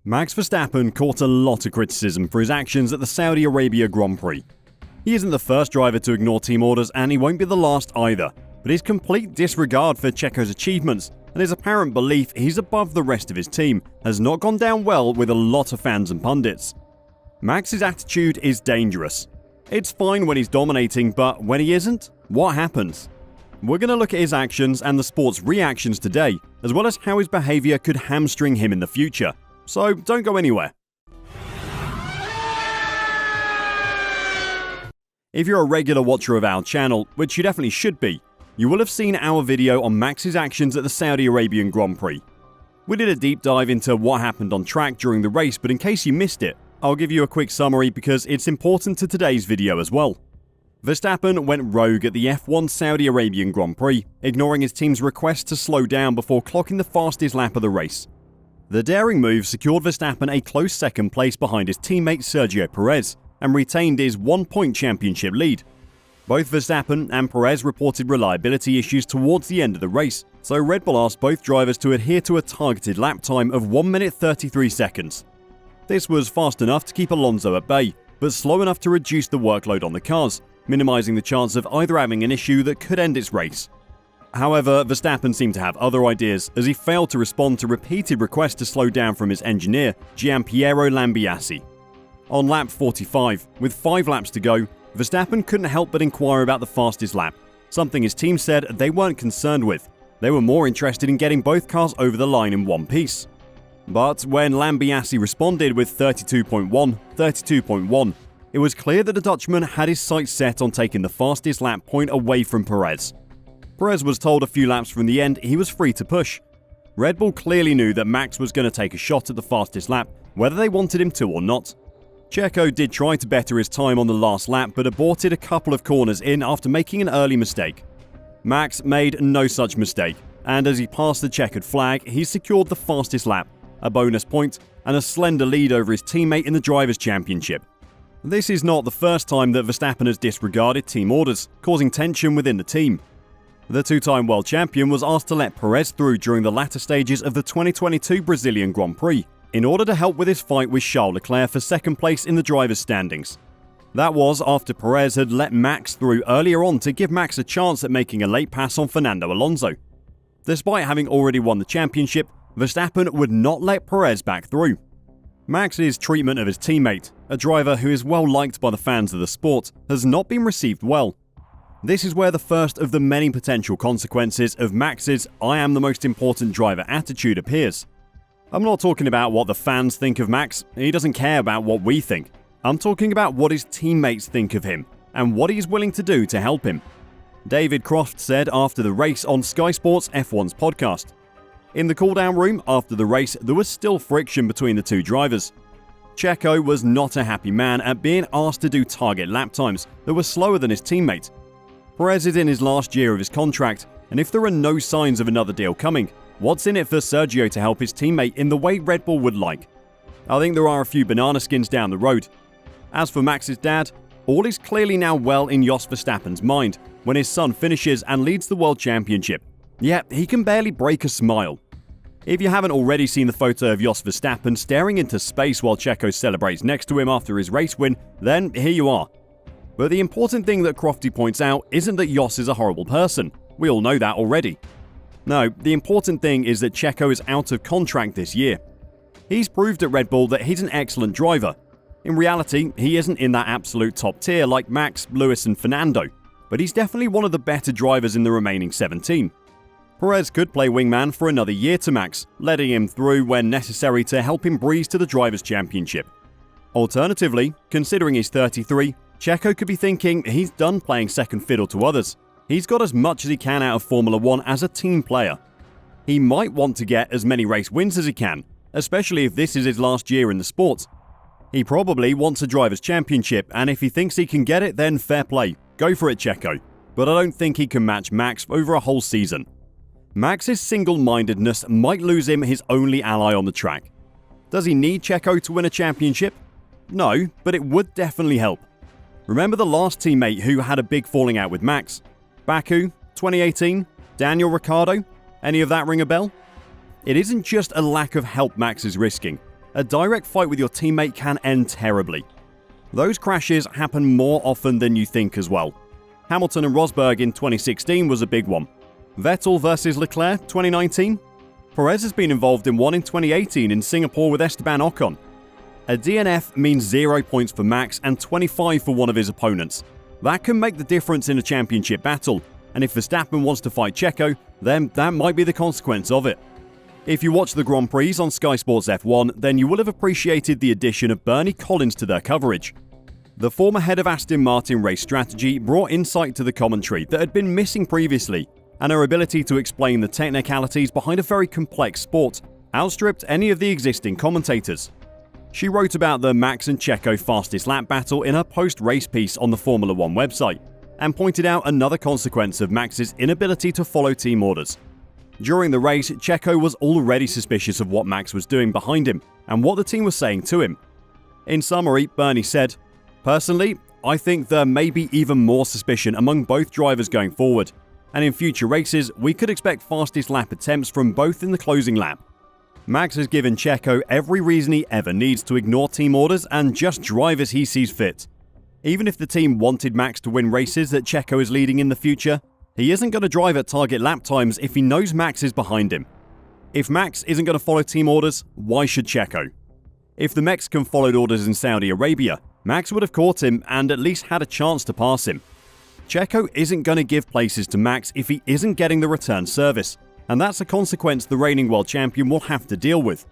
Max Verstappen caught a lot of criticism for his actions at the Saudi Arabia Grand Prix. He isn't the first driver to ignore team orders, and he won't be the last either, but his complete disregard for Checo's achievements and his apparent belief he's above the rest of his team has not gone down well with a lot of fans and pundits. Max's attitude is dangerous. It's fine when he's dominating, but when he isn't, what happens? We're going to look at his actions and the sport's reactions today, as well as how his behaviour could hamstring him in the future. So don't go anywhere. If you're a regular watcher of our channel, which you definitely should be, you will have seen our video on Max's actions at the Saudi Arabian Grand Prix. We did a deep dive into what happened on track during the race, but in case you missed it, I'll give you a quick summary because it's important to today's video as well. Verstappen went rogue at the F1 Saudi Arabian Grand Prix, ignoring his team's request to slow down before clocking the fastest lap of the race. The daring move secured Verstappen a close second place behind his teammate Sergio Perez and retained his 1-point championship lead. Both Verstappen and Perez reported reliability issues towards the end of the race, so Red Bull asked both drivers to adhere to a targeted lap time of 1 minute 33 seconds. This was fast enough to keep Alonso at bay, but slow enough to reduce the workload on the cars, minimising the chance of either having an issue that could end its race. However, Verstappen seemed to have other ideas as he failed to respond to repeated requests to slow down from his engineer, Gianpiero Lambiase. On lap 45, with 5 laps to go, Verstappen couldn't help but inquire about the fastest lap, something his team said they weren't concerned with. They were more interested in getting both cars over the line in one piece. But when Lambiase responded with 32.1, it was clear that the Dutchman had his sights set on taking the fastest lap point away from Perez. Perez was told a few laps from the end he was free to push. Red Bull clearly knew that Max was going to take a shot at the fastest lap, whether they wanted him to or not. Checo did try to better his time on the last lap, but aborted a couple of corners in after making an early mistake. Max made no such mistake, and as he passed the checkered flag, he secured the fastest lap, a bonus point, and a slender lead over his teammate in the Drivers' Championship. This is not the first time that Verstappen has disregarded team orders, causing tension within the team. The two-time world champion was asked to let Perez through during the latter stages of the 2022 Brazilian Grand Prix, in order to help with his fight with Charles Leclerc for second place in the drivers' standings. That was after Perez had let Max through earlier on to give Max a chance at making a late pass on Fernando Alonso. Despite having already won the championship, Verstappen would not let Perez back through. Max's treatment of his teammate, a driver who is well liked by the fans of the sport, has not been received well. This is where the first of the many potential consequences of Max's "I am the most important driver" attitude appears. I'm not talking about what the fans think of Max, he doesn't care about what we think. I'm talking about what his teammates think of him, and what he's willing to do to help him. David Croft said after the race on Sky Sports F1's podcast. In the cool-down room after the race, there was still friction between the two drivers. Checo was not a happy man at being asked to do target lap times that were slower than his teammate. Perez is in his last year of his contract, and if there are no signs of another deal coming, what's in it for Sergio to help his teammate in the way Red Bull would like? I think there are a few banana skins down the road. As for Max's dad, all is clearly now well in Jos Verstappen's mind when his son finishes and leads the World Championship. Yet, he can barely break a smile. If you haven't already seen the photo of Jos Verstappen staring into space while Checo celebrates next to him after his race win, then here you are. But the important thing that Crofty points out isn't that Jos is a horrible person. We all know that already. No, the important thing is that Checo is out of contract this year. He's proved at Red Bull that he's an excellent driver. In reality, he isn't in that absolute top tier like Max, Lewis and Fernando, but he's definitely one of the better drivers in the remaining 17. Perez could play wingman for another year to Max, letting him through when necessary to help him breeze to the Drivers' Championship. Alternatively, considering he's 33, Checo could be thinking he's done playing second fiddle to others. He's got as much as he can out of Formula 1 as a team player. He might want to get as many race wins as he can, especially if this is his last year in the sport. He probably wants a Drivers' Championship, and if he thinks he can get it, then fair play. Go for it, Checo. But I don't think he can match Max over a whole season. Max's single-mindedness might lose him his only ally on the track. Does he need Checo to win a championship? No, but it would definitely help. Remember the last teammate who had a big falling out with Max? Baku, 2018, Daniel Ricciardo? Any of that ring a bell? It isn't just a lack of help Max is risking. a direct fight with your teammate can end terribly. Those crashes happen more often than you think as well. Hamilton and Rosberg in 2016 was a big one. Vettel versus Leclerc 2019. Perez has been involved in one in 2018 in Singapore with Esteban Ocon. A DNF means 0 points for Max and 25 for one of his opponents. That can make the difference in a championship battle, and if Verstappen wants to fight Checo, then that might be the consequence of it. If you watch the Grand Prix on Sky Sports F1, then you will have appreciated the addition of Bernie Collins to their coverage. The former head of Aston Martin race strategy brought insight to the commentary that had been missing previously, and her ability to explain the technicalities behind a very complex sport outstripped any of the existing commentators. She wrote about the Max and Checo fastest lap battle in her post-race piece on the Formula One website, and pointed out another consequence of Max's inability to follow team orders. During the race, Checo was already suspicious of what Max was doing behind him and what the team was saying to him. In summary, Bernie said, "Personally, I think there may be even more suspicion among both drivers going forward, and in future races, we could expect fastest lap attempts from both in the closing lap." Max has given Checo every reason he ever needs to ignore team orders and just drive as he sees fit. Even if the team wanted Max to win races that Checo is leading in the future, he isn't going to drive at target lap times if he knows Max is behind him. If Max isn't going to follow team orders, why should Checo? If the Mexican followed orders in Saudi Arabia, Max would have caught him and at least had a chance to pass him. Checo isn't going to give places to Max if he isn't getting the return service, and that's a consequence the reigning world champion will have to deal with.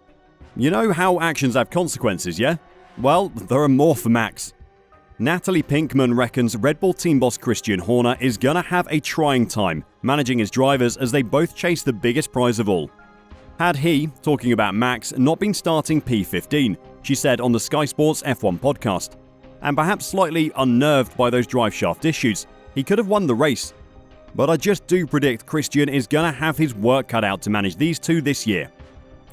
You know how actions have consequences, yeah? Well, there are more for Max. Natalie Pinkman reckons Red Bull team boss Christian Horner is gonna have a trying time managing his drivers as they both chase the biggest prize of all. Had he, talking about Max, not been starting P15, she said on the Sky Sports F1 podcast, and perhaps slightly unnerved by those drive shaft issues, he could have won the race. But I just do predict Christian is gonna have his work cut out to manage these two this year.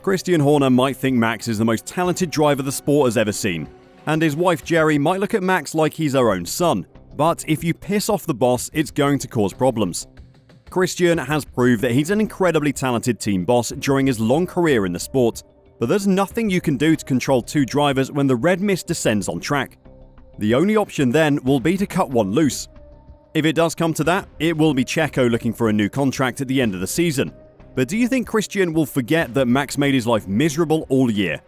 Christian Horner might think Max is the most talented driver the sport has ever seen, and his wife Jerry might look at Max like he's her own son, but if you piss off the boss, it's going to cause problems. Christian has proved that he's an incredibly talented team boss during his long career in the sport, but there's nothing you can do to control two drivers when the red mist descends on track. The only option then will be to cut one loose. If it does come to that, it will be Checo looking for a new contract at the end of the season. But do you think Christian will forget that Max made his life miserable all year?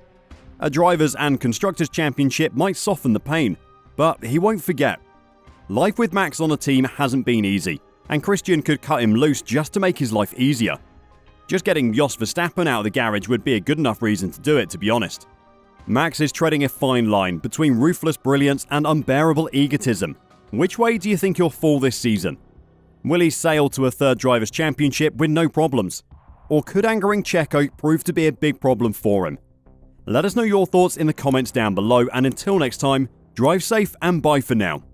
A Drivers' and Constructors' Championship might soften the pain, but he won't forget. Life with Max on a team hasn't been easy, and Christian could cut him loose just to make his life easier. Just getting Jos Verstappen out of the garage would be a good enough reason to do it, to be honest. Max is treading a fine line between ruthless brilliance and unbearable egotism. Which way do you think he'll fall this season? Will he sail to a third Drivers' Championship with no problems? Or could angering Checo prove to be a big problem for him? Let us know your thoughts in the comments down below, and until next time, drive safe and bye for now.